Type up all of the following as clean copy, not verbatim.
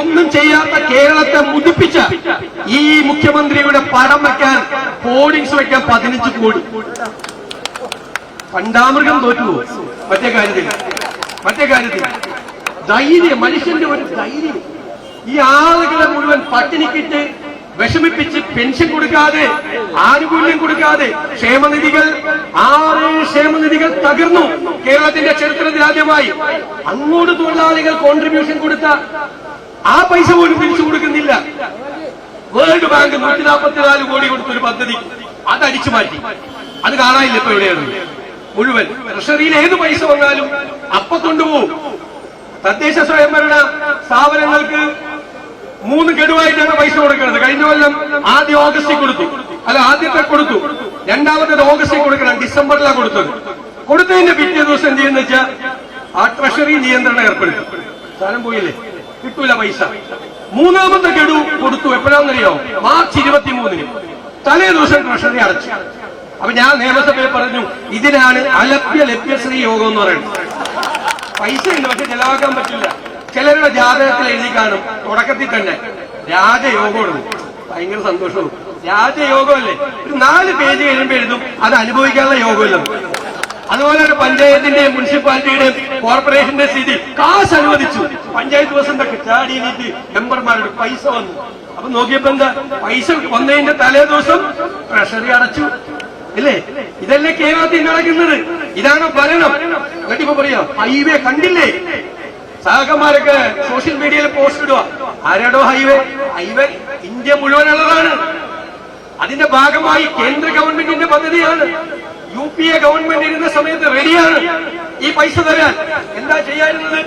ഒന്നും ചെയ്യാത്ത കേരളത്തെ മുടിപ്പിച്ച ഈ മുഖ്യമന്ത്രിയുടെ പടം വെക്കാൻ ഹോർഡിങ്സ് വെക്കാൻ 15 കോടി. കണ്ടാമൃഗം തോറ്റുപോകും. മറ്റേ കാര്യത്തിൽ ധൈര്യം, മനുഷ്യന്റെ ഒരു ധൈര്യം. ഈ ആളുകളെ മുഴുവൻ പട്ടിണിക്കിട്ട് വിഷമിപ്പിച്ച് പെൻഷൻ കൊടുക്കാതെ, ആനുകൂല്യം കൊടുക്കാതെ, ക്ഷേമനിധികൾ 6 ക്ഷേമനിധികൾ തകർന്നു കേരളത്തിന്റെ ചരിത്രത്തിൽ ആദ്യമായി. അങ്ങോട്ട് തൊഴിലാളികൾ കോൺട്രിബ്യൂഷൻ കൊടുത്ത ആ പൈസ പോലും തിരിച്ചു കൊടുക്കുന്നില്ല. വേൾഡ് ബാങ്ക് 144 കോടി കൊടുത്തൊരു പദ്ധതി അത് അടിച്ചു മാറ്റി. അത് കാണാനില്ല ഇപ്പൊ എവിടെയാണ്. മുഴുവൻ ട്രഷറിയിൽ ഏത് പൈസ വന്നാലും അപ്പൊ കൊണ്ടുപോകും. തദ്ദേശ സ്വയംഭരണ സ്ഥാപനങ്ങൾക്ക് 3 ഗഡുവായിട്ടാണ് പൈസ കൊടുക്കുന്നത്. കഴിഞ്ഞ കൊല്ലം ആദ്യം ഓഗസ്റ്റിൽ കൊടുത്തു, ആദ്യത്തെ കൊടുത്തു, രണ്ടാമത്തേത് ഓഗസ്റ്റിൽ കൊടുക്കണം, ഡിസംബറിലാണ് കൊടുത്തത്. കൊടുത്തതിന്റെ പിറ്റേ ദിവസം എന്ത് ചെയ്യുന്ന വെച്ചാൽ ആ ട്രഷറി നിയന്ത്രണം ഏർപ്പെടുത്തി. സാധനം പോയില്ലേ, കിട്ടൂല പൈസ. മൂന്നാമത്തെ ഗഡു കൊടുത്തു. എപ്പോഴാണെന്നറിയോ? മാർച്ച് 23-ന് തലേ ദിവസം ട്രഷറി അടച്ചു. അപ്പൊ ഞാൻ നിയമസഭയിൽ പറഞ്ഞു, ഇതിനാണ് ലഭ്യശ്രീ യോഗം എന്ന് പറയുന്നത്. പൈസ ഉണ്ട്, പക്ഷെ ചെലവാക്കാൻ പറ്റില്ല. ചിലരുടെ ജാതകത്തിൽ എഴുതി കാണും തുടക്കത്തിൽ തന്നെ രാജയോഗമാണ്. ഭയങ്കര സന്തോഷവും. രാജയോഗമല്ലേ, ഒരു 4 പേജ് കഴിയുമ്പോൾ എഴുതും അത് അനുഭവിക്കാനുള്ള യോഗമല്ലോ. അതുപോലെ ഒരു പഞ്ചായത്തിന്റെയും മുനിസിപ്പാലിറ്റിയുടെയും കോർപ്പറേഷന്റെ സ്ഥിതി കാശ് അനുവദിച്ചു. പഞ്ചായത്ത് ദിവസം ചാടിയിട്ട് മെമ്പർമാരുടെ പൈസ വന്നു. അപ്പൊ നോക്കിയപ്പോ എന്താ, പൈസ വന്നതിന്റെ തലേ ദിവസം ട്രഷറി അടച്ചു. ഇല്ലേ? ഇതല്ലേ കേരളത്തിൽ നടക്കുന്നത്? ഇതാണ് ഭരണം. എന്നിട്ടിപ്പോ പറയാ ഹൈവേ കണ്ടില്ലേ? സഹകന്മാരൊക്കെ സോഷ്യൽ മീഡിയയിൽ പോസ്റ്റ് ഇടുക. ആരാടോ ഹൈവേ ഇന്ത്യ മുഴുവനുള്ളതാണ്. അതിന്റെ ഭാഗമായി കേന്ദ്ര ഗവൺമെന്റിന്റെ പദ്ധതിയാണ്. UPA ഗവൺമെന്റ് ഇരുന്ന സമയത്ത് റെഡിയാണ് ഈ പൈസ തരാൻ. എന്താ ചെയ്യാറുള്ളത്?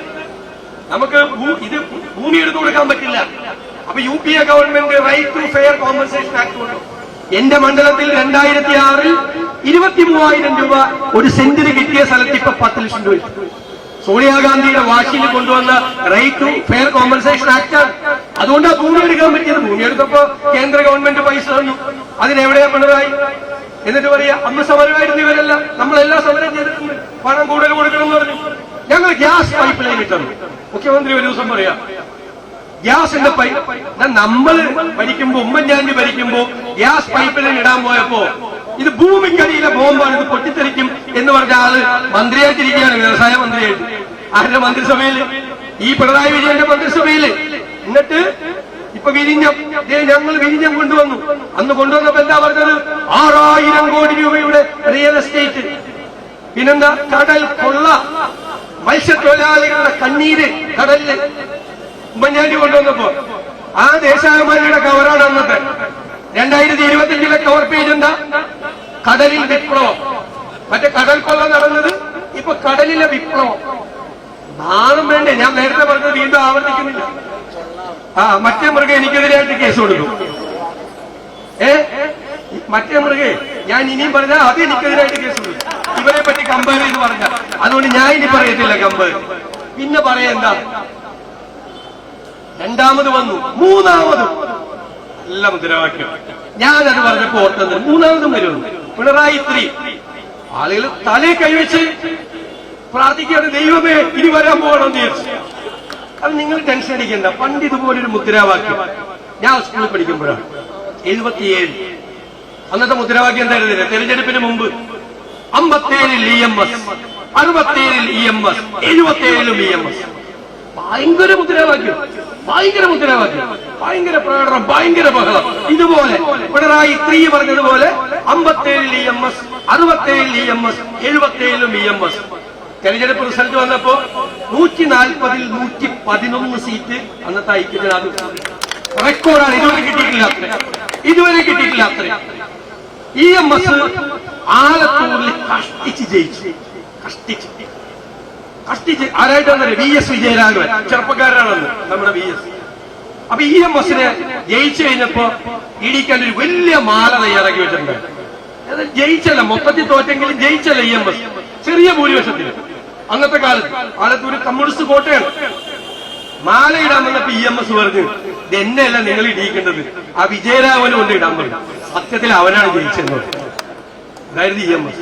നമുക്ക് ഇത് ഭൂമി എടുത്തു കൊടുക്കാൻ പറ്റില്ല. അപ്പൊ UPA government right to fair compensation act കൊണ്ടു. എന്റെ മണ്ഡലത്തിൽ 2006-ൽ 23,000 രൂപ ഒരു സെന്റിന് കിട്ടിയ സ്ഥലത്ത് ഇപ്പൊ 10 ലക്ഷം രൂപ. സോണിയാഗാന്ധിയുടെ വാശിയിൽ കൊണ്ടുവന്ന right to fair compensation act ആണ്. അതുകൊണ്ടാണ് ഭൂമി എടുക്കാൻ പറ്റിയത്. ഭൂമി എടുത്തപ്പോ കേന്ദ്ര ഗവൺമെന്റ് പൈസ തന്നു. അതിനെവിടെയാ പിണറായി? എന്നിട്ട് പറയാ അന്ന് സമരമായിരുന്നു ഇവരല്ല, നമ്മളെല്ലാം സമരം ചെയ്തിട്ടുണ്ട്, പണം കൂടുതൽ കൊടുക്കണം എന്ന് പറഞ്ഞു. ഞങ്ങൾ ഗ്യാസ് പൈപ്പ് ലൈൻ ഇട്ടു. മുഖ്യമന്ത്രി ഒരു ദിവസം പറയാ ഗ്യാസിന്റെ പൈപ്പ്. നമ്മൾ ഭരിക്കുമ്പോ, ഉമ്മൻചാണ്ടി ഭരിക്കുമ്പോ ഗ്യാസ് പൈപ്പ് ലൈൻ ഇടാൻ പോയപ്പോ ഇത് ഭൂമിക്കടിയിലെ ബോംബാണ്, ഇത് പൊട്ടിത്തെറിക്കും എന്ന് പറഞ്ഞ ആള് മന്ത്രിയായിട്ടിരിക്കുകയാണ്, വ്യവസായ മന്ത്രിയായിട്ട്. ആരുടെ മന്ത്രിസഭയില്? ഈ പിണറായി വിജയന്റെ മന്ത്രിസഭയില്. എന്നിട്ട് ഇപ്പൊ ഞങ്ങൾ വിഴിഞ്ഞം കൊണ്ടുവന്നു. അന്ന് കൊണ്ടുവന്നപ്പോ എന്താ പറഞ്ഞത്? 6,000 കോടി രൂപയുടെ റിയൽ എസ്റ്റേറ്റ്. പിന്നെന്താ? കടൽ കൊള്ള, മത്സ്യത്തൊഴിലാളികളുടെ കണ്ണീര് കടലില്. ഉമ്മൻചാണ്ടി കൊണ്ടുവന്നപ്പോ ആ ദേശാഭിമാനിയുടെ കവറാണ് അന്നത്തെ. 2025-ലെ കവർ പേജ് എന്താ? കടലിൽ വിപ്ലവം. മറ്റേ കടൽ കൊള്ള നടന്നത് ഇപ്പൊ കടലിലെ വിപ്ലവം. നാണം വേണ്ടേ? ഞാൻ നേരത്തെ പറഞ്ഞത് വീണ്ടും ആവർത്തിക്കുന്നില്ല. മറ്റേ മൃഗം എനിക്കെതിരായിട്ട് കേസ് കൊടുക്കും. മറ്റേ മൃഗേ ഞാൻ ഇനിയും പറഞ്ഞാൽ അത് എനിക്കെതിരായിട്ട് കേസ് കൊടുക്കും. ഇവരെ പറ്റി കമ്പയർ ചെയ്ത് പറഞ്ഞ. അതുകൊണ്ട് ഞാൻ ഇനി പറയത്തില്ല കമ്പയർ. പിന്നെ പറയെന്താ? രണ്ടാമത് വന്നു, മൂന്നാമതും നല്ല മുദ്രാവാക്യം. ഞാനത് പറഞ്ഞപ്പോ ഓർത്തത് മൂന്നാമതും വരുന്നു. പിണറായി 3. ആളുകൾ തലേ കൈവച്ച് പ്രാർത്ഥിക്കുകയാണ്, ദൈവമേ ഇനി വരാൻ പോകണമെന്ന് വിചാരിച്ചു. അത് നിങ്ങൾ ടെൻഷൻ അടിക്കണ്ട. പണ്ട് ഇതുപോലൊരു മുദ്രാവാക്യം ഞാൻ സ്കൂളിൽ പഠിക്കുമ്പോഴാണ് 77. അന്നത്തെ മുദ്രാവാക്യം എന്തായിരുന്നില്ല? തെരഞ്ഞെടുപ്പിന് മുമ്പ് 57-ൽ EMS, 67-ൽ EMS, 77-ലും EMS. ഭയങ്കര മുദ്രാവാക്യം, ഭയങ്കര പ്രകടനം, ഭയങ്കര ബഹളം. ഇതുപോലെ പിണറായി 3 പറഞ്ഞതുപോലെ 57-ൽ EMS, 67-ൽ EMS, 77-ലും EMS. തെരഞ്ഞെടുപ്പ് റിസൾട്ട് വന്നപ്പോ 140-ൽ 111 സീറ്റ് അന്നത്തെ ഐക്യജനാധിപത്യ റെക്കോർഡാണ്. ഇതുവരെ കിട്ടിയിട്ടില്ല അത്ര. EMS ആലത്തൂരിൽ കഷ്ടിച്ച് ജയിച്ചു. ആരായിട്ടാണ്? VS വിജയരാഘവൻ, ചെറുപ്പക്കാരനാണെന്ന് നമ്മുടെ VS. അപ്പൊ EMSനെ ജയിച്ചു കഴിഞ്ഞപ്പോ ഇടിക്കാൻ ഒരു വലിയ മാല തയ്യാറാക്കി വെച്ചിട്ടുണ്ട്. അത് ജയിച്ചല്ല, മൊത്തത്തിൽ തോറ്റെങ്കിലും ജയിച്ചല്ല EMS, ചെറിയ ഭൂരിപക്ഷത്തിന്. അന്നത്തെ കാലത്ത് ആലത്തൂര് കമ്മ്യൂണിസ്റ്റ് കോട്ടയാണ്. മാല ഇടാൻ വന്നപ്പോ EMS പറഞ്ഞു, ഇത് എന്നെയല്ല നിങ്ങൾ ഇടിയിക്കേണ്ടത്, ആ വിജയരാഘവന് കൊണ്ട് ഇടാൻ പറഞ്ഞു. സത്യത്തിൽ അവനാണ് ജയിച്ചെന്ന്. അതായത് EMS.